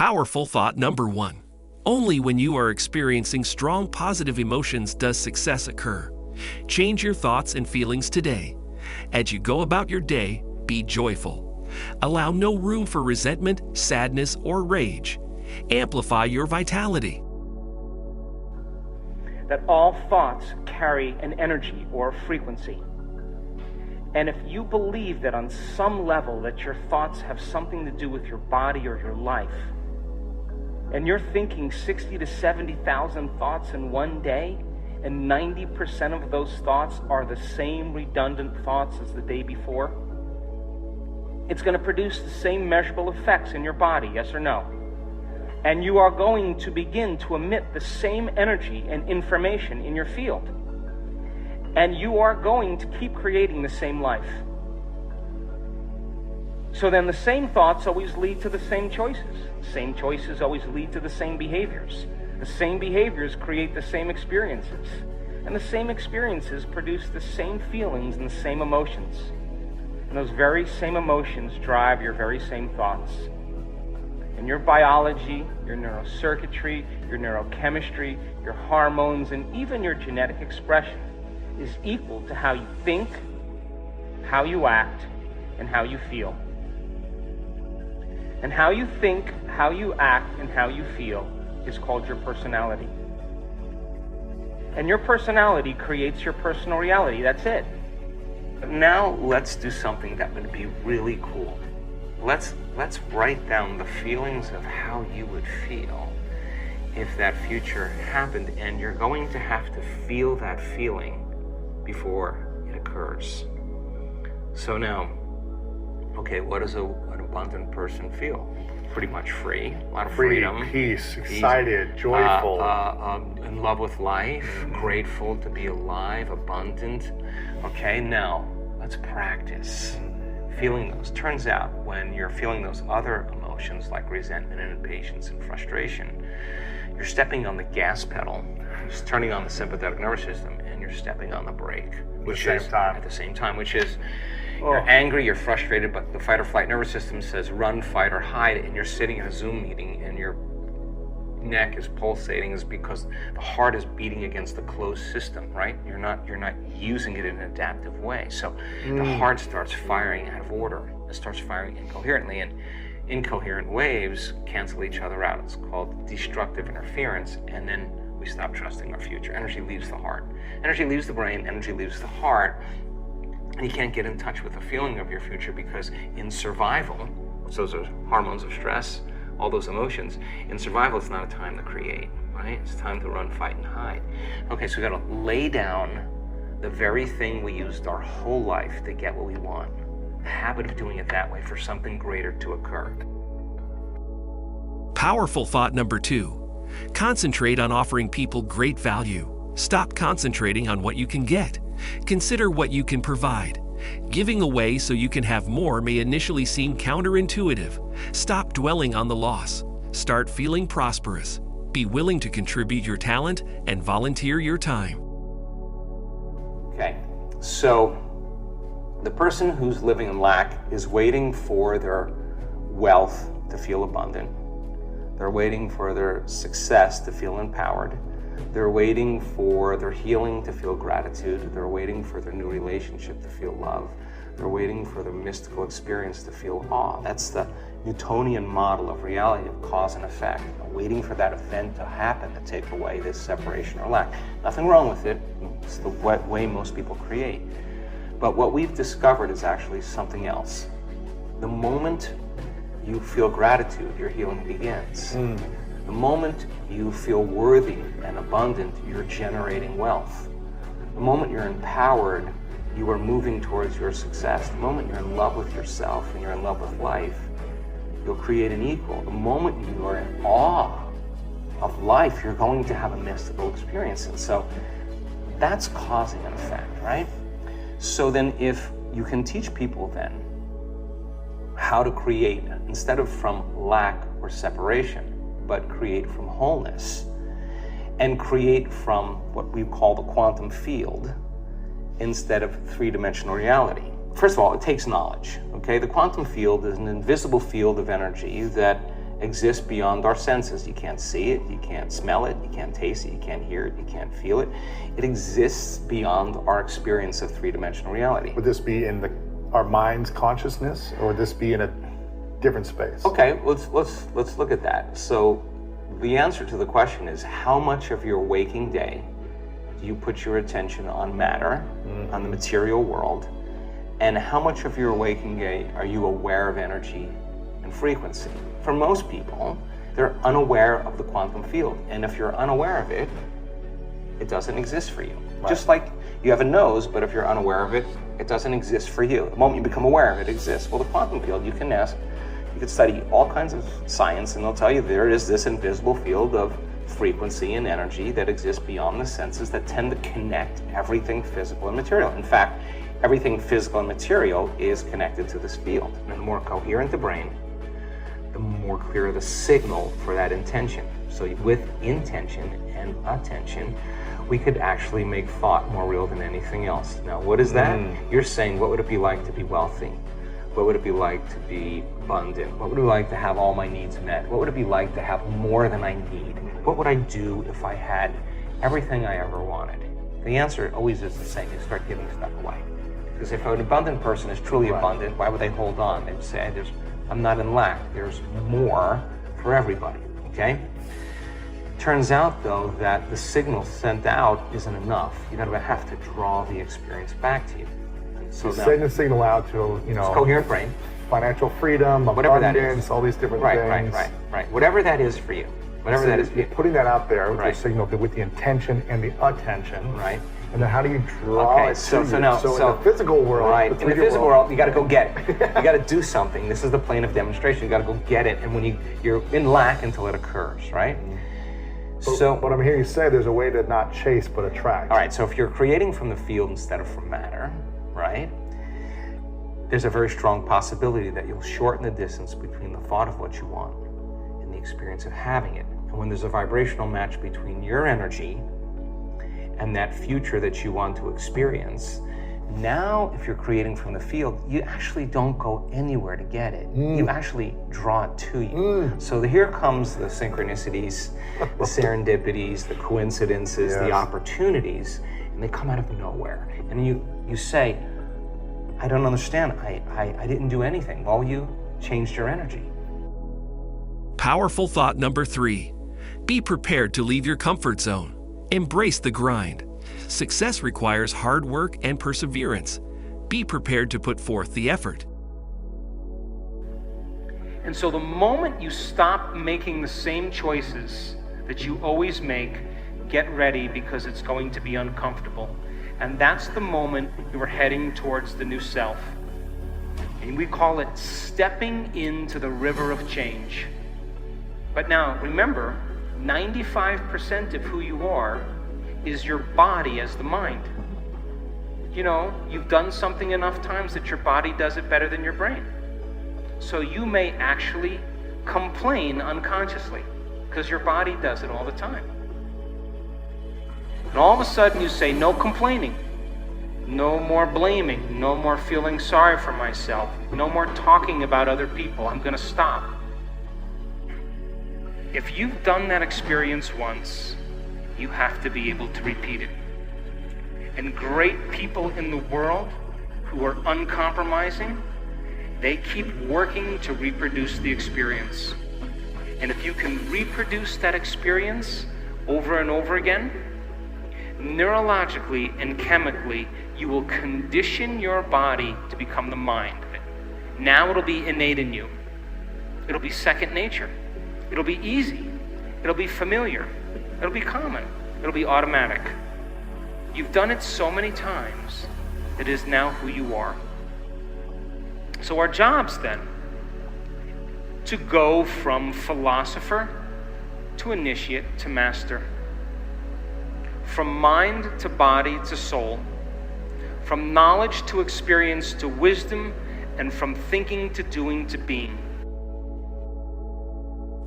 Powerful thought number 1. Only when you are experiencing strong positive emotions does success occur. Change your thoughts and feelings today. As you go about your day, be joyful. Allow no room for resentment, sadness, or rage. Amplify your vitality. That all thoughts carry an energy or frequency. And if you believe that on some level that your thoughts have something to do with your body or your life, and you're thinking 60 to 70,000 thoughts in one day, and 90% of those thoughts are the same redundant thoughts as the day before, it's going to produce the same measurable effects in your body, yes or no? And you are going to begin to emit the same energy and information in your field. And you are going to keep creating the same life. So then the same thoughts always lead to the same choices. The same choices always lead to the same behaviors. The same behaviors create the same experiences. And the same experiences produce the same feelings and the same emotions. And those very same emotions drive your very same thoughts. And your biology, your neurocircuitry, your neurochemistry, your hormones, and even your genetic expression is equal to how you think, how you act, and how you feel. And how you think, how you act, and how you feel is called your personality. And your personality creates your personal reality. That's it. But now let's do something that would be really cool. Let's write down the feelings of how you would feel if that future happened, and you're going to have to feel that feeling before it occurs. So now, okay, what does an abundant person feel? Pretty much free, a lot of freedom. Peace, excited, joyful. In love with life, grateful to be alive, abundant. Okay, now let's practice feeling those. Turns out when you're feeling those other emotions like resentment and impatience and frustration, you're stepping on the gas pedal, just turning on the sympathetic nervous system, and you're stepping on the brake. At the same time, which is you're angry, you're frustrated, but the fight or flight nervous system says run, fight, or hide, and you're sitting in a Zoom meeting and your neck is pulsating is because the heart is beating against the closed system, right? You're not using it in an adaptive way. So the heart starts firing out of order. It starts firing incoherently, and incoherent waves cancel each other out. It's called destructive interference, and then we stop trusting our future. Energy leaves the heart. Energy leaves the brain, energy leaves the heart, and you can't get in touch with the feeling of your future because in survival, which those are hormones of stress, all those emotions, in survival it's not a time to create, right? It's time to run, fight, and hide. Okay, so we gotta lay down the very thing we used our whole life to get what we want. The habit of doing it that way for something greater to occur. Powerful thought number 2. Concentrate on offering people great value. Stop concentrating on what you can get. Consider what you can provide. Giving away so you can have more may initially seem counterintuitive. Stop dwelling on the loss. Start feeling prosperous. Be willing to contribute your talent and volunteer your time. Okay, so the person who's living in lack is waiting for their wealth to feel abundant. They're waiting for their success to feel empowered. They're waiting for their healing to feel gratitude. They're waiting for their new relationship to feel love. They're waiting for their mystical experience to feel awe. That's the Newtonian model of reality of cause and effect. Waiting for that event to happen to take away this separation or lack. Nothing wrong with it. It's the way most people create. But what we've discovered is actually something else. The moment you feel gratitude, your healing begins. The moment you feel worthy and abundant, you're generating wealth. The moment you're empowered, you are moving towards your success. The moment you're in love with yourself and you're in love with life, you'll create an equal. The moment you are in awe of life, you're going to have a mystical experience. And so that's causing an effect, right? So then if you can teach people then how to create, instead of from lack or separation, but create from wholeness, and create from what we call the quantum field instead of three-dimensional reality. First of all, it takes knowledge, okay? The quantum field is an invisible field of energy that exists beyond our senses. You can't see it, you can't smell it, you can't taste it, you can't hear it, you can't feel it. It exists beyond our experience of three-dimensional reality. Would this be in our mind's consciousness, or would this be in a different space? Okay, let's look at that. So the answer to the question is, how much of your waking day do you put your attention on matter, on the material world, and how much of your waking day are you aware of energy and frequency? For most people, they're unaware of the quantum field, and if you're unaware of it, it doesn't exist for you. Right. Just like you have a nose, but if you're unaware of it, it doesn't exist for you. The moment you become aware of it, it exists. Well, the quantum field, you can study all kinds of science, and they'll tell you there is this invisible field of frequency and energy that exists beyond the senses that tend to connect everything physical and material. In fact, everything physical and material is connected to this field. And the more coherent the brain, the more clear the signal for that intention. So with intention and attention, we could actually make thought more real than anything else. Now, what is that? You're saying, what would it be like to be wealthy? What would it be like to be abundant? What would it be like to have all my needs met? What would it be like to have more than I need? What would I do if I had everything I ever wanted? The answer always is the same. You start giving stuff away. Because if an abundant person is truly abundant, why would they hold on? They would say, I'm not in lack. There's more for everybody, okay? Turns out, though, that the signal sent out isn't enough. You're going to have to draw the experience back to you. So sending the signal out to, coherent brain, financial freedom, whatever abundance, all these different things. Right. Whatever that is for you. Whatever that is for you. Putting that out there with the signal, with the intention and the attention. Right. And then how do you draw it to you? So in the physical world, in the physical world, you got to go get it. You got to do something. This is the plane of demonstration. You got to go get it, and when you're in lack until it occurs, right? So what I'm hearing you say, there's a way to not chase but attract. All right. So if you're creating from the field instead of from matter, right? There's a very strong possibility that you'll shorten the distance between the thought of what you want and the experience of having it. And when there's a vibrational match between your energy and that future that you want to experience, now if you're creating from the field, you actually don't go anywhere to get it. You actually draw it to you. So here comes the synchronicities, the serendipities, the coincidences, the opportunities, and they come out of nowhere. And you say, I don't understand. I didn't do anything. Well, you changed your energy. Powerful thought number 3. Be prepared to leave your comfort zone. Embrace the grind. Success requires hard work and perseverance. Be prepared to put forth the effort. And so the moment you stop making the same choices that you always make, get ready, because it's going to be uncomfortable. And that's the moment you're heading towards the new self. And we call it stepping into the river of change. But now, remember, 95% of who you are is your body as the mind. You've done something enough times that your body does it better than your brain. So you may actually complain unconsciously because your body does it all the time. And all of a sudden you say, no complaining, no more blaming, no more feeling sorry for myself, no more talking about other people. I'm going to stop. If you've done that experience once, you have to be able to repeat it. And great people in the world who are uncompromising, they keep working to reproduce the experience. And if you can reproduce that experience over and over again, neurologically and chemically, you will condition your body to become the mind. Now it'll be innate in you. It'll be second nature. It'll be easy. It'll be familiar. It'll be common. It'll be automatic. You've done it so many times, it is now who you are. So our job's then to go from philosopher to initiate to master. From mind to body to soul. From knowledge to experience to wisdom, and from thinking to doing to being.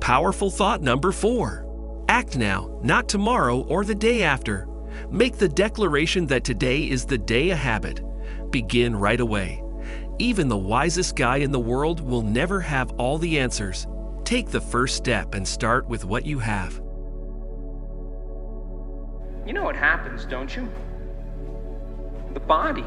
Powerful thought number 4. Act now, not tomorrow or the day after. Make the declaration that today is the day a habit. Begin right away. Even the wisest guy in the world will never have all the answers. Take the first step and start with what you have. You know what happens, don't you? The body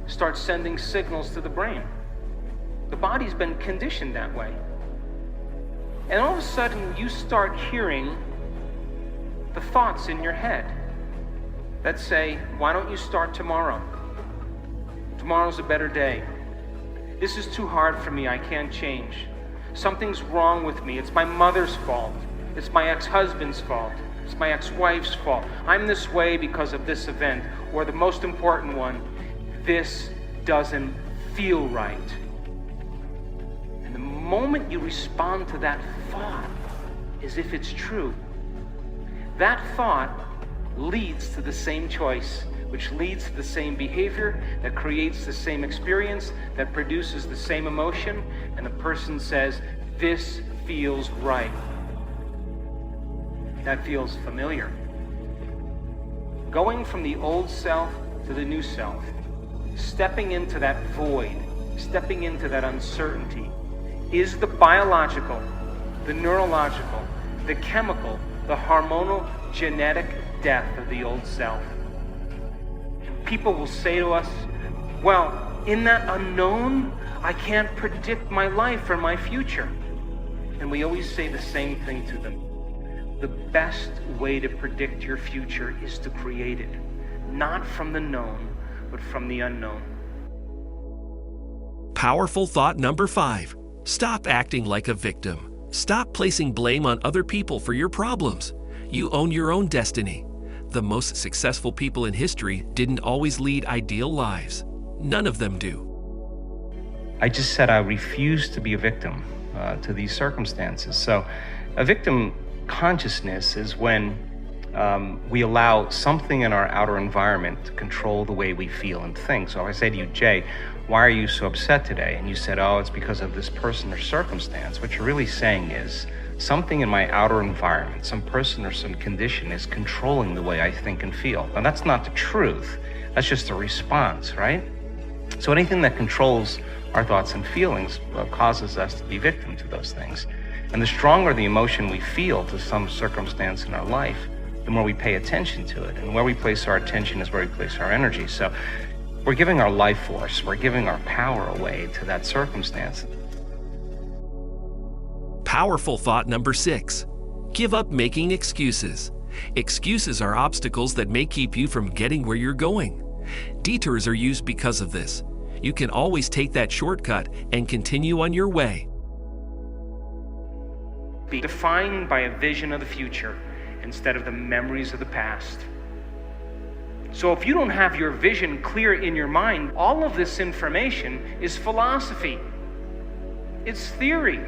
starts sending signals to the brain. The body's been conditioned that way. And all of a sudden, you start hearing the thoughts in your head that say, why don't you start tomorrow? Tomorrow's a better day. This is too hard for me, I can't change. Something's wrong with me. It's my mother's fault. It's my ex-husband's fault. It's my ex-wife's fault. I'm this way because of this event. Or the most important one, this doesn't feel right. And the moment you respond to that thought as if it's true, that thought leads to the same choice, which leads to the same behavior, that creates the same experience, that produces the same emotion, and the person says, this feels right. That feels familiar. Going from the old self to the new self, stepping into that void, stepping into that uncertainty, is the biological, the neurological, the chemical, the hormonal, genetic death of the old self. People will say to us, well, in that unknown, I can't predict my life or my future. And we always say the same thing to them. The best way to predict your future is to create it, not from the known, but from the unknown. Powerful thought number 5. Stop acting like a victim. Stop placing blame on other people for your problems. You own your own destiny. The most successful people in history didn't always lead ideal lives. None of them do. I just said I refuse to be a victim to these circumstances. So a victim consciousness is when we allow something in our outer environment to control the way we feel and think. So if I say to you, Jay, why are you so upset today? And you said, oh, it's because of this person or circumstance. What you're really saying is, something in my outer environment, some person or some condition is controlling the way I think and feel. Now that's not the truth. That's just a response, right? So anything that controls our thoughts and feelings causes us to be victim to those things. And the stronger the emotion we feel to some circumstance in our life, the more we pay attention to it. And where we place our attention is where we place our energy. So we're giving our life force, we're giving our power away to that circumstance. Powerful thought number 6. Give up making excuses. Excuses are obstacles that may keep you from getting where you're going. Detours are used because of this. You can always take that shortcut and continue on your way. Be defined by a vision of the future instead of the memories of the past. So if you don't have your vision clear in your mind, all of this information is philosophy. It's theory.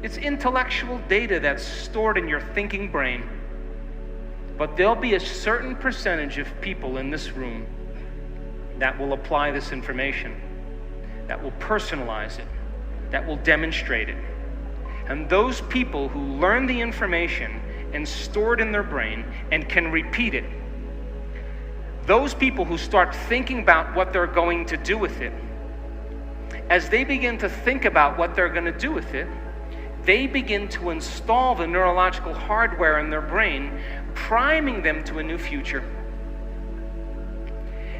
It's intellectual data that's stored in your thinking brain. But there'll be a certain percentage of people in this room that will apply this information, that will personalize it, that will demonstrate it. And those people who learn the information and store it in their brain and can repeat it, those people who start thinking about what they're going to do with it, as they begin to think about what they're going to do with it, they begin to install the neurological hardware in their brain, priming them to a new future.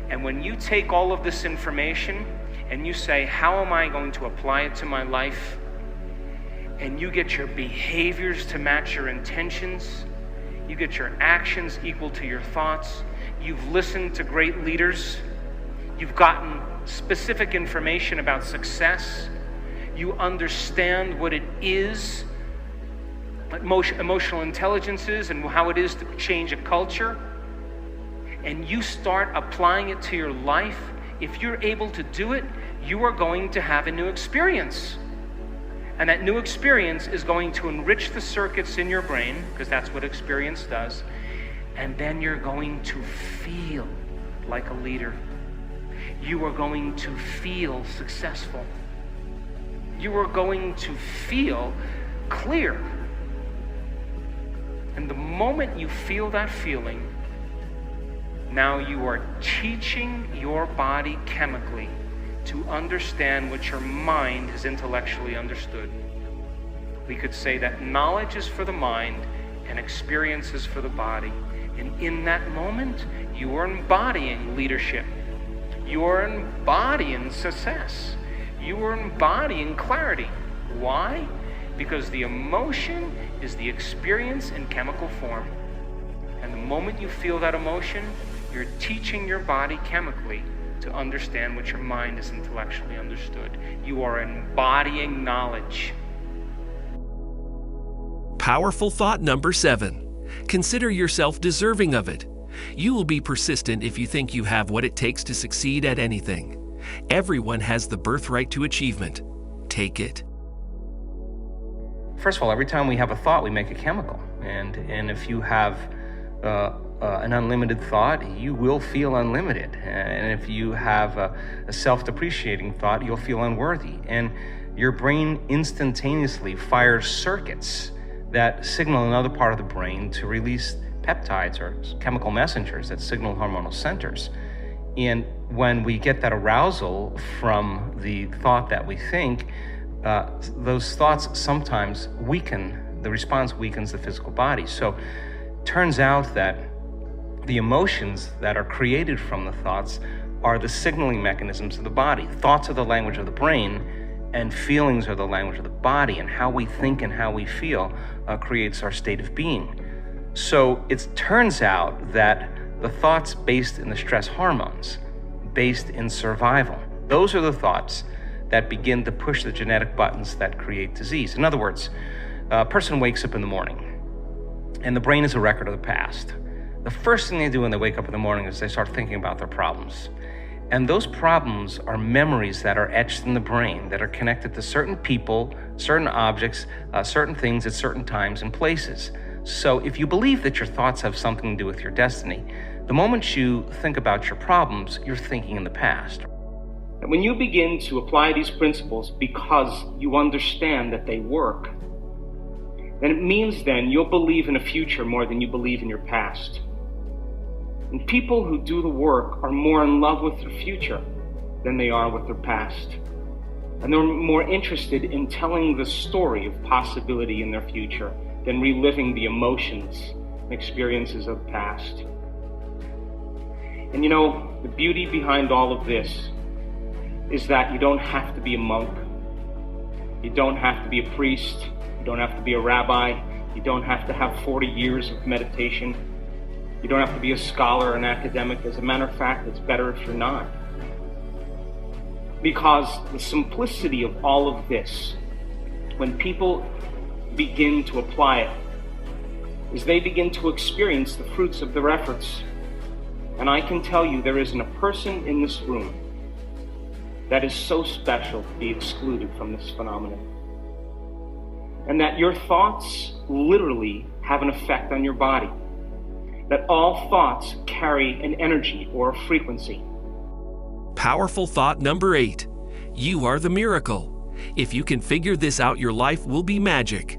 And when you take all of this information and you say, how am I going to apply it to my life? And you get your behaviors to match your intentions, you get your actions equal to your thoughts, you've listened to great leaders, you've gotten specific information about success, you understand what it is, what emotional intelligence is, and how it is to change a culture, and you start applying it to your life, if you're able to do it, you are going to have a new experience. And that new experience is going to enrich the circuits in your brain, because that's what experience does, and then you're going to feel like a leader. You are going to feel successful. You are going to feel clear. And the moment you feel that feeling, now you are teaching your body chemically to understand what your mind has intellectually understood. we could say that knowledge is for the mind and experience is for the body. And in that moment, you are embodying leadership. You are embodying success. You are embodying clarity. Why? Because the emotion is the experience in chemical form. And the moment you feel that emotion, you're teaching your body chemically to understand what your mind has intellectually understood. You are embodying knowledge. Powerful thought number 7. Consider yourself deserving of it. You will be persistent if you think you have what it takes to succeed at anything. Everyone has the birthright to achievement. Take it. First of all, every time we have a thought, we make a chemical. And if you have an unlimited thought, you will feel unlimited. And if you have a self-depreciating thought, you'll feel unworthy. And your brain instantaneously fires circuits that signal another part of the brain to release peptides or chemical messengers that signal hormonal centers. And when we get that arousal from the thought that we think, those thoughts sometimes weaken, the response weakens the physical body. So turns out that the emotions that are created from the thoughts are the signaling mechanisms of the body. Thoughts are the language of the brain, and feelings are the language of the body, and how we think and how we feel creates our state of being. So it turns out that the thoughts based in the stress hormones, based in survival, those are the thoughts that begin to push the genetic buttons that create disease. In other words, a person wakes up in the morning, and the brain is a record of the past. The first thing they do when they wake up in the morning is they start thinking about their problems. And those problems are memories that are etched in the brain that are connected to certain people, certain objects, certain things at certain times and places. So if you believe that your thoughts have something to do with your destiny, the moment you think about your problems, you're thinking in the past. And when you begin to apply these principles because you understand that they work, then it means then you'll believe in a future more than you believe in your past. And people who do the work are more in love with their future than they are with their past. And they're more interested in telling the story of possibility in their future than reliving the emotions and experiences of the past. And you know, the beauty behind all of this is that you don't have to be a monk. You don't have to be a priest. You don't have to be a rabbi. You don't have to have 40 years of meditation. You don't have to be a scholar or an academic. As a matter of fact, it's better if you're not. Because the simplicity of all of this, when people begin to apply it, is they begin to experience the fruits of their efforts. And I can tell you there isn't a person in this room that is so special to be excluded from this phenomenon. And that your thoughts literally have an effect on your body. That all thoughts carry an energy or a frequency. Powerful thought number 8. You are the miracle. If you can figure this out, your life will be magic.